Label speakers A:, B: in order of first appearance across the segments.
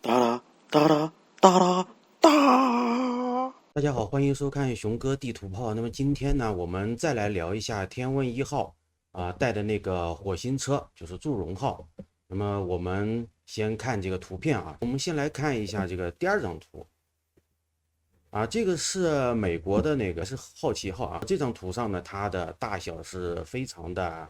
A: 哒啦哒啦哒啦哒！
B: 大家好，欢迎收看熊哥地图炮。那么今天呢，我们再来聊一下天问1号带的那个火星车，就是祝融号。那么我们先看这个图片啊，我们先来看一下这个第二张图啊，这个是美国的那个是好奇号啊。这张图上呢，它的大小是非常的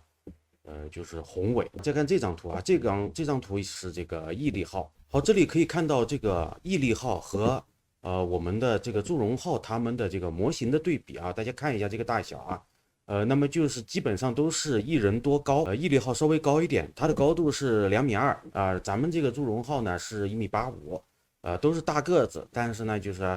B: 就是宏伟。再看这张图啊，这张图是这个毅力号。好，这里可以看到这个毅力号和我们的这个祝融号它们的这个模型的对比啊，大家看一下这个大小啊，那么就是基本上都是一人多高，毅力号稍微高一点，它的高度是2.2米啊，咱们这个祝融号呢是1.85米，都是大个子，但是呢就是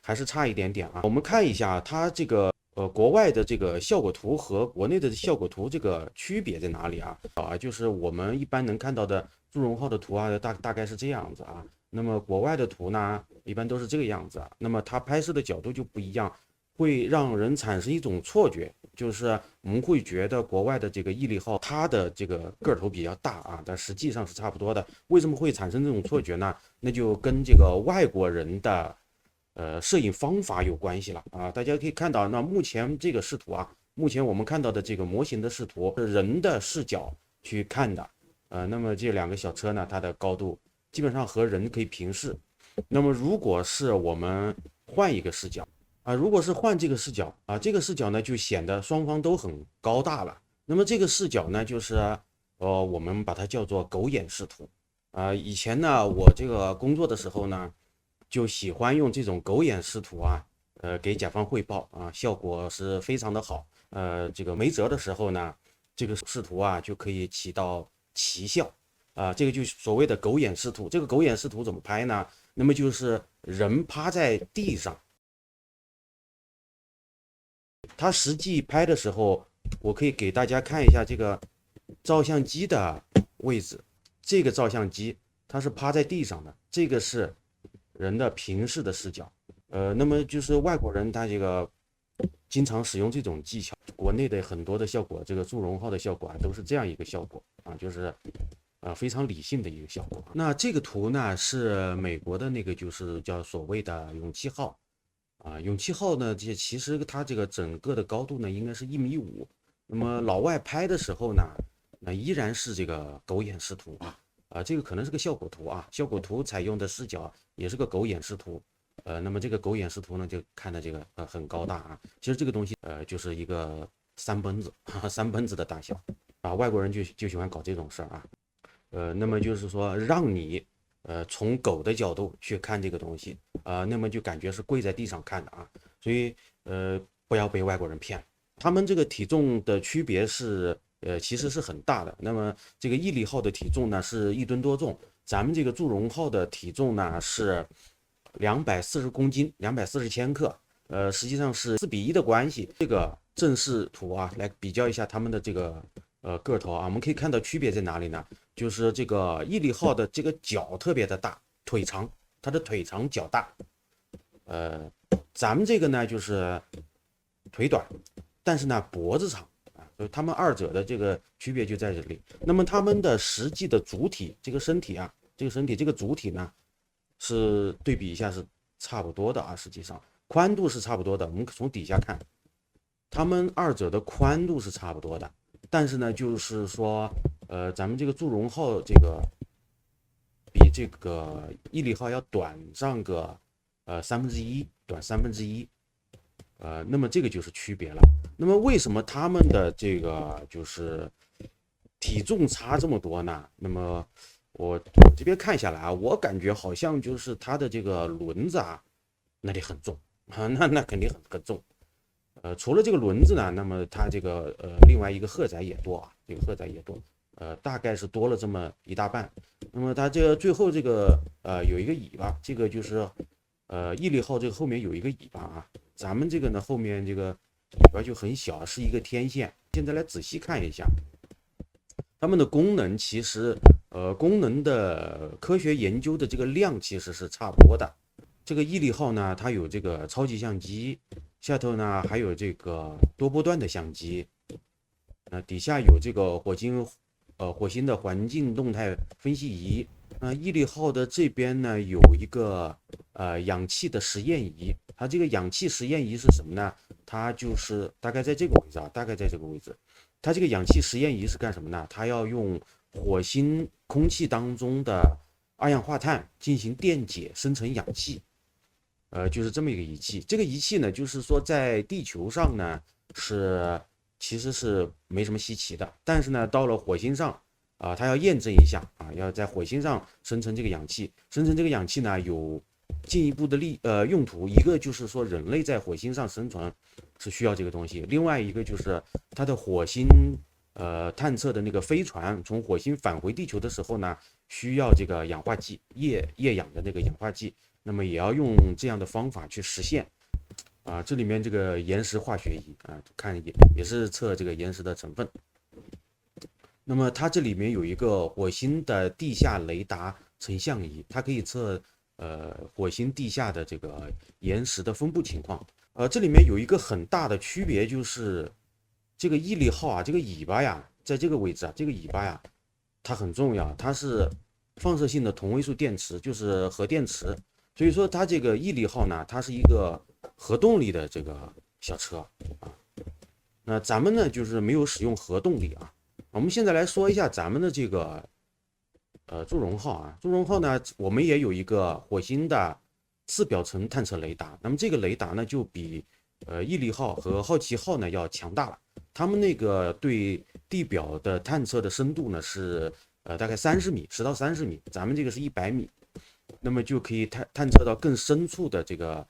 B: 还是差一点点啊。我们看一下它这个国外的这个效果图和国内的效果图这个区别在哪里啊？就是我们一般能看到的祝融号的图啊，大概是这样子啊。那么国外的图呢，一般都是这个样子啊。那么它拍摄的角度就不一样，会让人产生一种错觉，就是我们会觉得国外的这个毅力号它的这个个头比较大啊，但实际上是差不多的。为什么会产生这种错觉呢？那就跟这个外国人的摄影方法有关系了啊。大家可以看到，那目前这个视图啊，目前我们看到的这个模型的视图是人的视角去看的，那么这两个小车呢，它的高度基本上和人可以平视。那么如果是我们换一个视角啊，如果是换这个视角啊，这个视角呢就显得双方都很高大了。那么这个视角呢，就是我们把它叫做狗眼视图啊。以前呢，我这个工作的时候呢，就喜欢用这种狗眼视图啊，给甲方汇报啊，效果是非常的好。这个没辙的时候呢，这个视图啊就可以起到奇效啊，这个就是所谓的狗眼视图。这个狗眼视图怎么拍呢？那么就是人趴在地上，他实际拍的时候，我可以给大家看一下这个照相机的位置。这个照相机它是趴在地上的，这个是人的平视的视角。那么就是外国人他这个经常使用这种技巧，国内的很多的效果，这个祝融号的效果啊，都是这样一个效果啊，就是非常理性的一个效果。那这个图呢是美国的那个就是叫所谓的勇气号啊，勇气号呢，这其实它这个整个的高度呢应该是1.5米。那么老外拍的时候呢，那依然是这个狗眼视图啊，这个可能是个效果图啊，效果图采用的视角也是个狗眼视图。那么这个狗眼视图呢，就看的这个很高大啊。其实这个东西就是一个三蹦子，三蹦子的大小啊。外国人就喜欢搞这种事儿啊。那么就是说让你从狗的角度去看这个东西那么就感觉是跪在地上看的啊。所以不要被外国人骗，他们这个体重的区别是其实是很大的。那么这个毅力号的体重呢是1吨多重，咱们这个祝融号的体重呢是240公斤，240千克，实际上是4:1的关系。这个正视图啊，来比较一下他们的这个个头啊，我们可以看到区别在哪里呢？就是这个毅力号的这个脚特别的大，腿长，它的腿长脚大。咱们这个呢就是腿短，但是呢脖子长啊，所以他们二者的这个区别就在这里。那么他们的实际的主体这个身体啊，这个主体呢是对比一下是差不多的啊，实际上宽度是差不多的。我们从底下看，他们二者的宽度是差不多的，但是呢，就是说，咱们这个祝融号这个比这个毅力号要短上个1/3，短1/3。那么这个就是区别了。那么为什么他们的这个就是体重差这么多呢？那么我这边看下来啊，我感觉好像就是它的这个轮子啊，那里很重啊，那肯定很重。除了这个轮子呢，那么它这个另外一个荷载也多啊，这个荷载也多，大概是多了这么一大半。那么它这个最后这个有一个尾巴，这个就是毅力号这个后面有一个尾巴啊，咱们这个呢后面这个尾巴就很小，是一个天线。现在来仔细看一下，它们的功能其实功能的科学研究的这个量其实是差不多的。这个毅力号呢，它有这个超级相机，下头呢还有这个多波段的相机，底下有这个火星的环境动态分析仪，毅力号的这边呢有一个氧气的实验仪，它这个氧气实验仪是什么呢？它就是大概在这个位置啊，大概在这个位置。它这个氧气实验仪是干什么呢？它要用火星空气当中的二氧化碳进行电解生成氧气，就是这么一个仪器。这个仪器呢，就是说在地球上呢其实是没什么稀奇的，但是呢，到了火星上它要验证一下啊，要在火星上生成这个氧气，生成这个氧气呢有进一步的用途，一个就是说人类在火星上生存是需要这个东西，另外一个就是它的火星探测的那个飞船从火星返回地球的时候呢，需要这个氧化剂液氧的那个氧化剂，那么也要用这样的方法去实现。这里面这个岩石化学仪看也是测这个岩石的成分。那么它这里面有一个火星的地下雷达成像仪，它可以测火星地下的这个岩石的分布情况。这里面有一个很大的区别，就是这个毅力号啊，这个尾巴呀，在这个位置啊，这个尾巴呀，它很重要，它是放射性的同位素电池，就是核电池。所以说它这个毅力号呢，它是一个核动力的这个小车啊。那咱们呢，就是没有使用核动力啊。我们现在来说一下咱们的这个祝融号啊，祝融号呢，我们也有一个火星的次表层探测雷达。那么这个雷达呢，就比毅力号和好奇号呢要强大了。他们那个对地表的探测的深度呢是大概30米，10到30米，咱们这个是100米。那么就可以探测到更深处的这个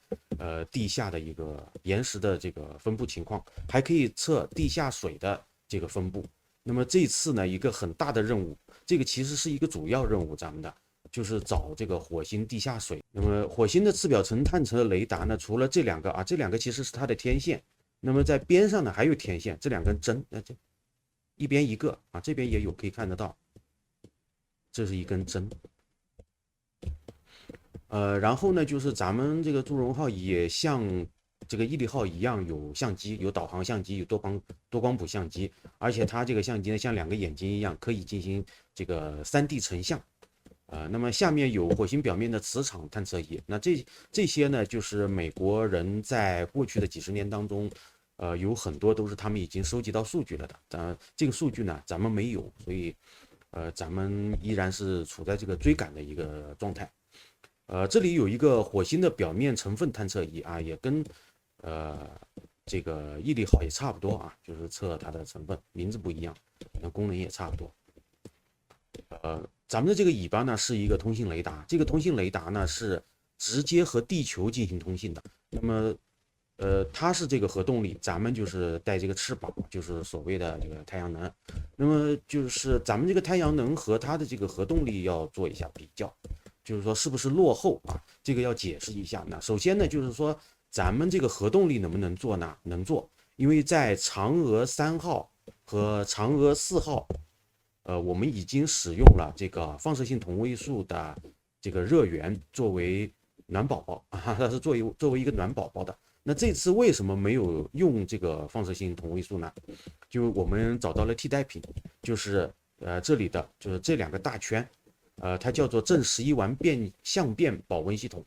B: 地下的一个岩石的这个分布情况，还可以测地下水的这个分布。那么这次呢，一个很大的任务，这个其实是一个主要任务，咱们的就是找这个火星地下水。那么火星的次表层探测雷达呢，除了这两个啊，这两个其实是它的天线。那么在边上呢还有天线，这2根针，这一边一个啊，这边也有可以看得到，这是一根针。然后呢，就是咱们这个祝融号也像这个毅力号一样有相机，有导航相机，有多光谱相机，而且它这个相机呢像2个眼睛一样，可以进行这个3D 成像。那么下面有火星表面的磁场探测仪，那这些呢，就是美国人在过去的几十年当中，有很多都是他们已经收集到数据了的。这个数据呢，咱们没有，所以咱们依然是处在这个追赶的一个状态。这里有一个火星的表面成分探测仪啊，也跟这个毅力号也差不多啊，就是测它的成分，名字不一样，那功能也差不多。咱们的这个尾巴呢是一个通信雷达，这个通信雷达呢是直接和地球进行通信的。那么它是这个核动力，咱们就是带这个翅膀，就是所谓的这个太阳能。那么就是咱们这个太阳能和它的这个核动力要做一下比较。就是说是不是落后啊？这个要解释一下呢。首先呢，就是说咱们这个核动力能不能做呢？能做，因为在嫦娥3号和嫦娥4号，我们已经使用了这个放射性同位素的这个热源作为暖宝宝啊，它是作为一个暖宝宝的。那这次为什么没有用这个放射性同位素呢？就我们找到了替代品，就是这里的就是这2个大圈。它叫做正11烷相变保温系统，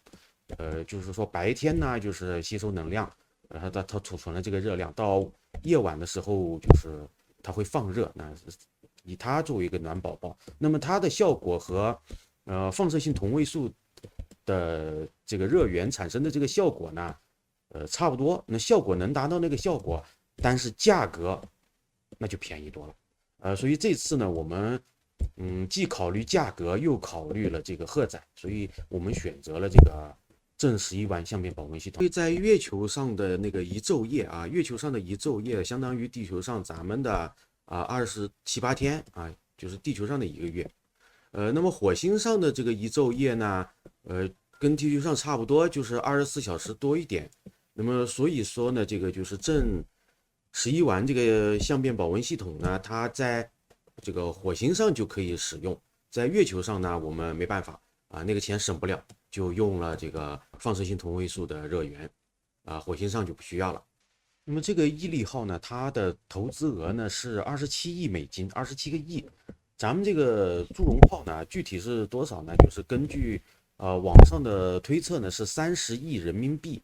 B: 就是说白天呢就是吸收能量，它储存了这个热量，到夜晚的时候就是它会放热，那以它作为一个暖宝宝。那么它的效果和放射性同位素的这个热源产生的这个效果呢，差不多，那效果能达到那个效果，但是价格那就便宜多了，所以这次呢我们既考虑价格，又考虑了这个荷载，所以我们选择了这个正11烷相变保温系统。所以在月球上的那个一昼夜啊，月球上的一昼夜相当于地球上咱们的27、8天啊，就是地球上的1个月。那么火星上的这个一昼夜呢，跟地球上差不多，就是24小时多一点。那么所以说呢，这个就是正11烷这个相变保温系统呢，它在这个火星上就可以使用，在月球上呢，我们没办法啊，那个钱省不了，就用了这个放射性同位素的热源啊，火星上就不需要了。那么这个毅力号呢，它的投资额呢是27亿美金，27个亿。咱们这个祝融号呢，具体是多少呢？就是根据网上的推测呢，是30亿人民币。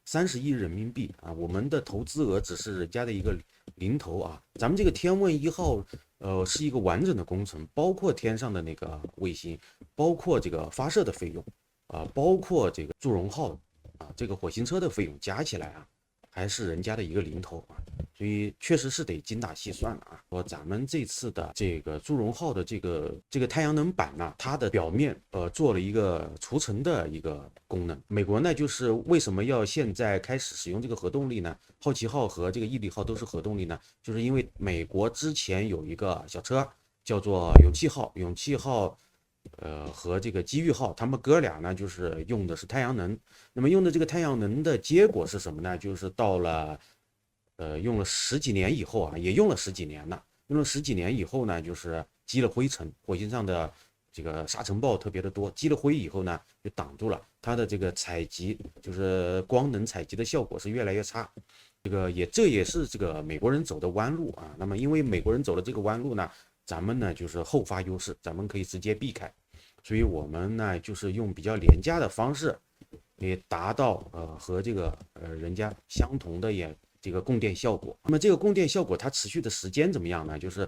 B: 30亿人民币啊，我们的投资额只是人家的一个零头啊。咱们这个天问一号，是一个完整的工程，包括天上的那个卫星，包括这个发射的费用啊，包括这个祝融号啊，这个火星车的费用加起来啊，还是人家的一个零头啊。所以确实是得精打细算了啊。说咱们这次的这个祝融号的这个太阳能板呢，它的表面做了一个除尘的一个功能。美国呢，就是为什么要现在开始使用这个核动力呢？好奇号和这个毅力号都是核动力呢，就是因为美国之前有一个小车叫做勇气号，勇气号。和这个机遇号，他们哥俩呢，就是用的是太阳能。那么用的这个太阳能的结果是什么呢？就是到了用了十几年以后啊，也用了十几年了。用了十几年以后呢，就是积了灰尘，火星上的这个沙尘暴特别的多，积了灰以后呢，就挡住了它的这个采集，就是光能采集的效果是越来越差。这也是这个美国人走的弯路啊。那么因为美国人走了这个弯路呢，咱们呢就是后发优势，咱们可以直接避开。所以我们呢就是用比较廉价的方式，也达到和这个人家相同的这个供电效果。那么这个供电效果它持续的时间怎么样呢？就是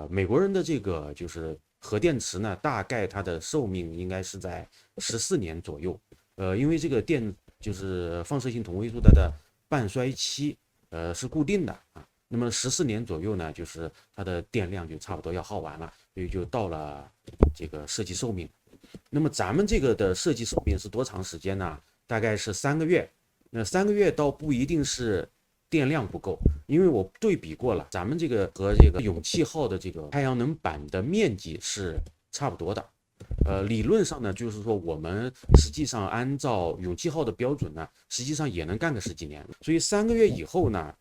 B: 美国人的这个就是核电池呢，大概它的寿命应该是在14年左右。因为这个电就是放射性同位素它的半衰期是固定的啊。那么14年左右呢，就是它的电量就差不多要耗完了，所以就到了这个设计寿命。那么咱们这个的设计寿命是多长时间呢？大概是3个月。那3个月倒不一定是电量不够，因为我对比过了，咱们这个和这个勇气号的这个太阳能板的面积是差不多的。理论上呢，就是说我们实际上按照勇气号的标准呢，实际上也能干个十几年。所以3个月以后呢，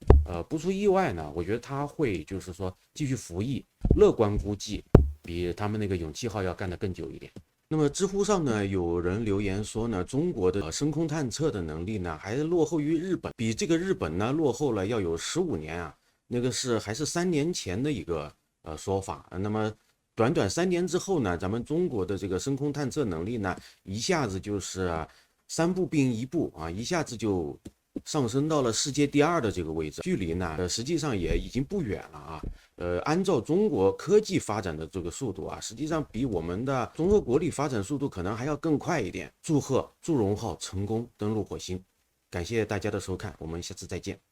B: 不出意外呢，我觉得它会就是说继续服役，乐观估计比他们那个勇气号要干得更久一点。那么知乎上呢，有人留言说呢，中国的深空探测的能力呢，还落后于日本，比这个日本呢落后了要有15年啊。那个还是3年前的一个说法。那么短短3年之后呢，咱们中国的这个深空探测能力呢，一下子就是3步并1步啊，一下子就上升到了世界第2的这个位置，距离呢，实际上也已经不远了啊。按照中国科技发展的这个速度啊，实际上比我们的综合国力发展速度可能还要更快一点。祝贺祝融号成功登陆火星，感谢大家的收看，我们下次再见。